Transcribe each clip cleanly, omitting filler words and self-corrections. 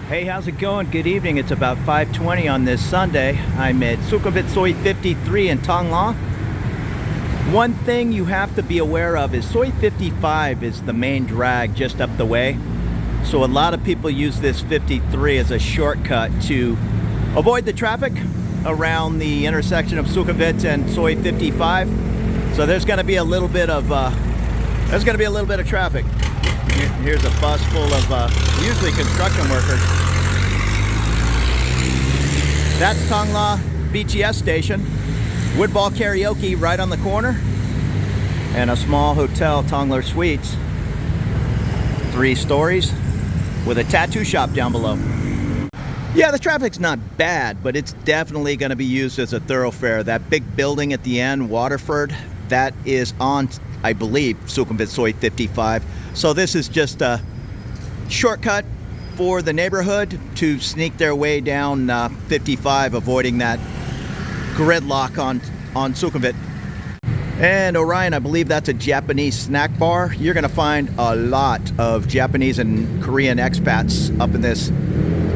Hey, how's it going? Good evening. It's about 5:20 on this Sunday. I'm at Sukhumvit Soi 53 in Thang La. One thing you have to be aware of is Soi 55 is the main drag just up the way. So a lot of people use this 53 as a shortcut to avoid the traffic around the intersection of Sukhumvit and Soi 55. So there's going to be a little bit of traffic. Here's a bus full of usually construction workers. That's Thang La BTS station. Woodball karaoke right on the corner. And a small hotel, Thang La Suites. 3 stories with a tattoo shop down below. Yeah, the traffic's not bad, but it's definitely going to be used as a thoroughfare. That big building at the end, Waterford, that is on, I believe, Sukhumvit Soi 55. So this is just a shortcut for the neighborhood to sneak their way down 55, avoiding that gridlock on Sukhumvit. And Orion, I believe that's a Japanese snack bar. You're going to find a lot of Japanese and Korean expats up in this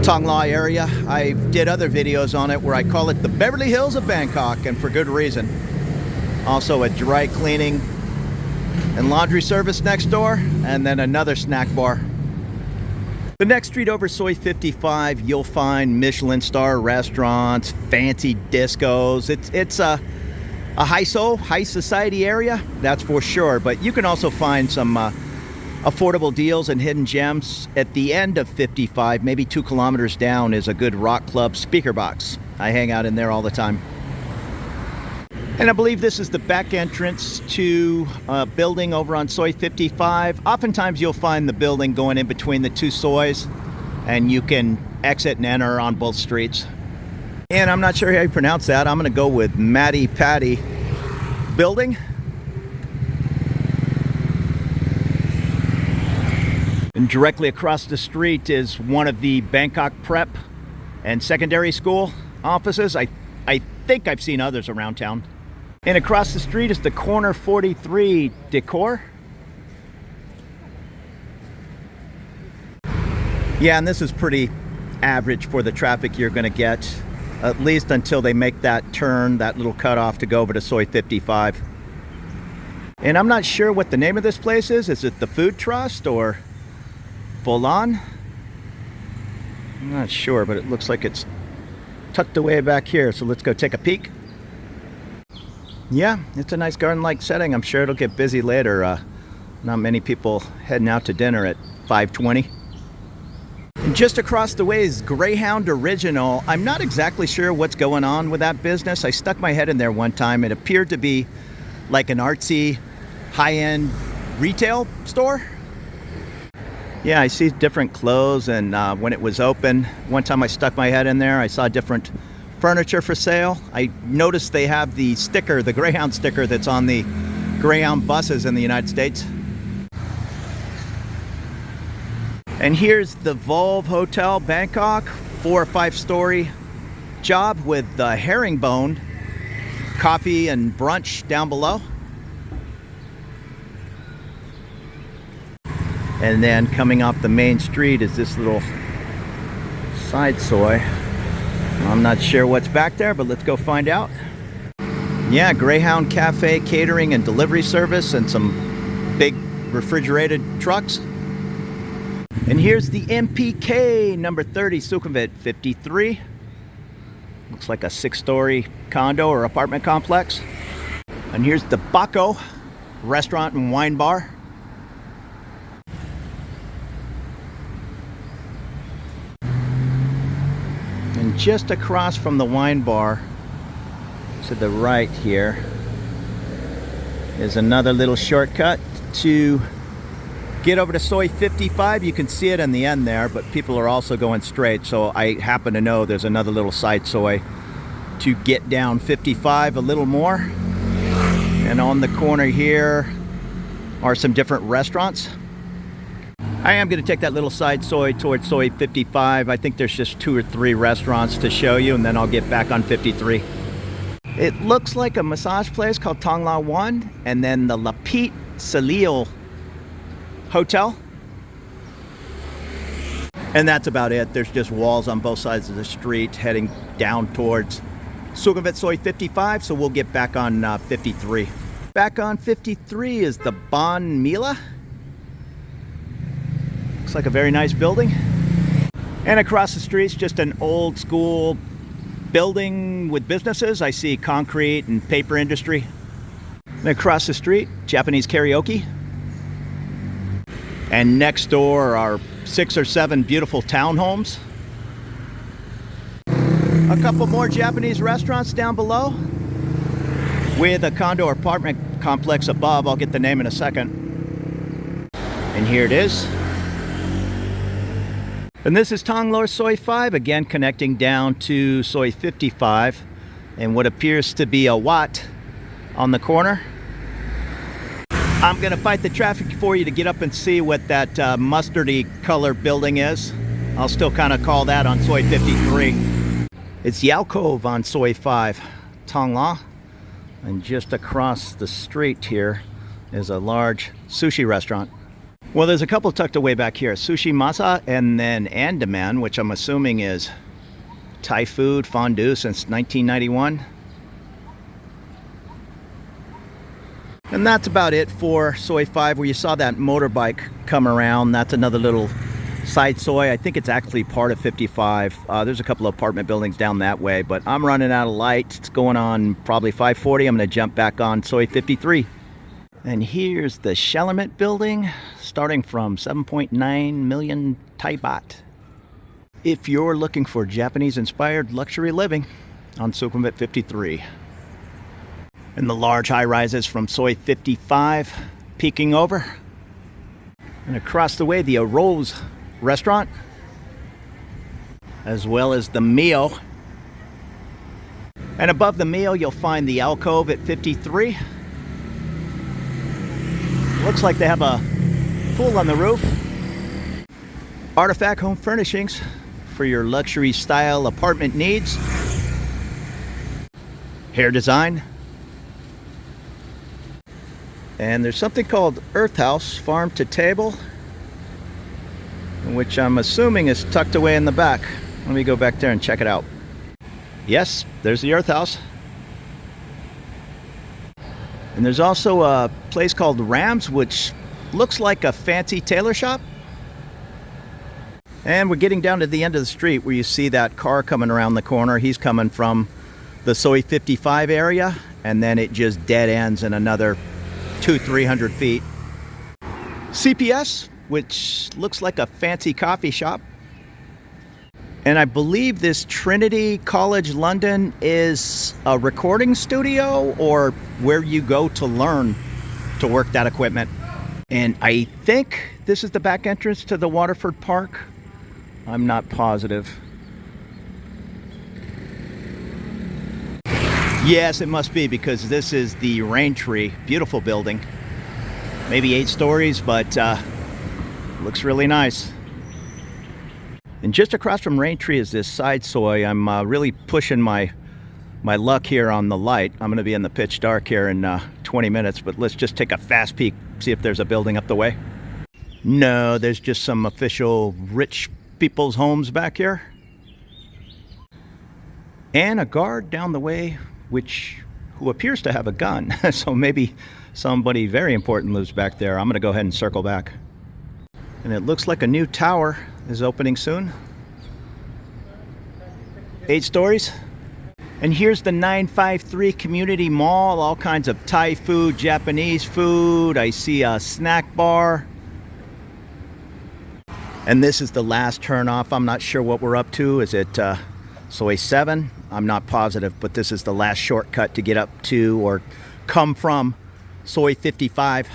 Thang La area. I did other videos on it where I call it the Beverly Hills of Bangkok, and for good reason. Also a dry cleaning and laundry service next door, and then another snack bar. The next street over Soi 55, you'll find Michelin star restaurants, fancy discos. It's a high society area, that's for sure, but you can also find some affordable deals and hidden gems. At the end of 55, maybe 2 kilometers down, is a good rock club speaker box. I hang out in there all the time. And I believe this is the back entrance to a building over on Soi 55. Oftentimes you'll find the building going in between the 2 sois, and you can exit and enter on both streets. And I'm not sure how you pronounce that. I'm going to go with Matty Patty Building. And directly across the street is one of the Bangkok prep and secondary school offices. I think I've seen others around town. And across the street is the Corner 43 Decor. Yeah, and this is pretty average for the traffic you're going to get, at least until they make that turn, that little cutoff to go over to Soi 55. And I'm not sure what the name of this place is. Is it the Food Trust or Bolan? I'm not sure, but it looks like it's tucked away back here. So let's go take a peek. Yeah, it's a nice garden-like setting. I'm sure it'll get busy later. Not many people heading out to dinner at 5:20. And just across the way is Greyhound Original. I'm not exactly sure what's going on with that business. I stuck my head in there one time. It appeared to be like an artsy, high-end retail store. Yeah, I see different clothes, and when it was open, one time I stuck my head in there, I saw different furniture for sale. I noticed they have the sticker, the Greyhound sticker that's on the Greyhound buses in the United States. And here's the Volve Hotel Bangkok, 4 or 5 story job with the herringbone coffee and brunch down below. And then coming off the main street is this little side soi. I'm not sure what's back there, but let's go find out. Yeah, Greyhound Cafe catering and delivery service, and some big refrigerated trucks. And here's the MPK number 30 Sukhumvit 53. Looks like a 6-story condo or apartment complex. And here's the Baco restaurant and wine bar. And just across from the wine bar to the right here is another little shortcut to get over to Soi 55. You can see it in the end there, but people are also going straight. So I happen to know there's another little side soi to get down 55 a little more. And on the corner here are some different restaurants. I am going to take that little side soi towards Soi 55. I think there's just 2 or 3 restaurants to show you, and then I'll get back on 53. It looks like a massage place called Thang La 1, and then the Lapit Salil Hotel. And that's about it. There's just walls on both sides of the street heading down towards Sukhumvit Soi 55, so we'll get back on 53. Back on 53 is the Bon Mila. Looks like a very nice building. And across the street's just an old school building with businesses. I see concrete and paper industry. And across the street, Japanese karaoke. And next door are 6 or 7 beautiful townhomes. A couple more Japanese restaurants down below with a condo or apartment complex above. I'll get the name in a second. And here it is. And this is Thonglor Soi 5, again connecting down to Soi 55 and what appears to be a Wat on the corner. I'm going to fight the traffic for you to get up and see what that mustardy color building is. I'll still kind of call that on Soi 53. It's the alcove on Soi 5, Thonglor. And just across the street here is a large sushi restaurant. Well, there's a couple tucked away back here. Sushi Masa and then Andaman, which I'm assuming is Thai food fondue since 1991. And that's about it for Soi 5, where you saw that motorbike come around. That's another little side Soi. I think it's actually part of 55. There's a couple of apartment buildings down that way, but I'm running out of light. It's going on probably 5:40. I'm going to jump back on Soi 53. And here's the Shellermet building, starting from 7.9 million Thai baht. If you're looking for Japanese-inspired luxury living on Sukhumvit 53. And the large high-rises from Soi 55 peeking over. And across the way, the Rose restaurant, as well as the Mio. And above the Mio, you'll find the alcove at 53. Looks like they have a pool on the roof. Artifact home furnishings for your luxury style apartment needs. Hair design. And there's something called Earth House, farm to table, which I'm assuming is tucked away in the back. Let me go back there and check it out. Yes, there's the Earth House. And there's also a place called Rams, which looks like a fancy tailor shop. And we're getting down to the end of the street where you see that car coming around the corner. He's coming from the Soi 55 area, and then it just dead ends in another 200-300 feet. CPS, which looks like a fancy coffee shop. And I believe this Trinity College London is a recording studio or where you go to learn to work that equipment. And I think this is the back entrance to the Waterford Park. I'm not positive. Yes, it must be, because this is the Rain Tree. Beautiful building. Maybe 8 stories, but looks really nice. And just across from Rain Tree is this side Soi. I'm really pushing my luck here on the light. I'm going to be in the pitch dark here in 20 minutes, but let's just take a fast peek, see if there's a building up the way. No, there's just some official rich people's homes back here. And a guard down the way, who appears to have a gun. So maybe somebody very important lives back there. I'm going to go ahead and circle back. And it looks like a new tower is opening soon. 8 stories. And here's the 953 Community Mall. All kinds of Thai food, Japanese food. I see a snack bar. And this is the last turnoff. I'm not sure what we're up to. Is it Soi 7? I'm not positive, but this is the last shortcut to get up to or come from Soi 55.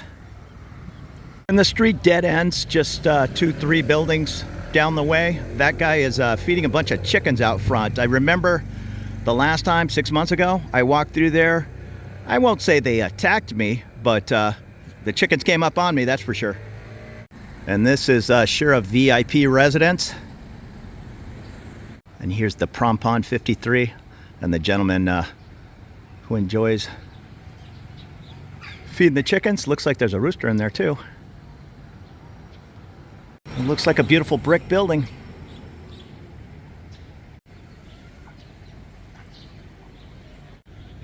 And the street dead ends, just 2-3 buildings down the way. That guy is feeding a bunch of chickens out front. I remember the last time, 6 months ago, I walked through there. I won't say they attacked me, but the chickens came up on me, that's for sure. And this is sure a VIP residence. And here's the Prom Pond 53 and the gentleman who enjoys feeding the chickens. Looks like there's a rooster in there too. It looks like a beautiful brick building.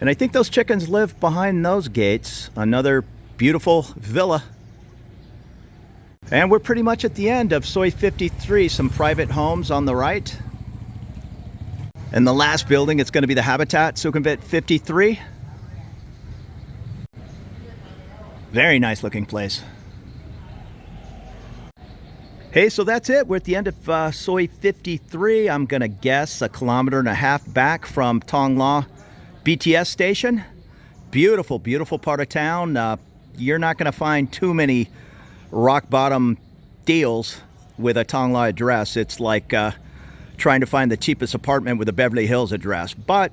And I think those chickens live behind those gates. Another beautiful villa. And we're pretty much at the end of Soi 53, some private homes on the right. And the last building, it's going to be the Habitat, Sukhumvit 53. Very nice looking place. Hey, so that's it. We're at the end of Soi 53. I'm going to guess 1.5 kilometers back from Thong La BTS station. Beautiful, beautiful part of town. You're not going to find too many rock bottom deals with a Thong La address. It's like trying to find the cheapest apartment with a Beverly Hills address. But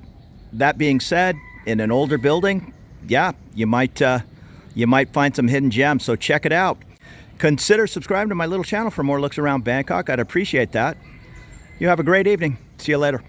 that being said, in an older building, yeah, you might find some hidden gems. So check it out. Consider subscribing to my little channel for more looks around Bangkok. I'd appreciate that. You have a great evening. See you later.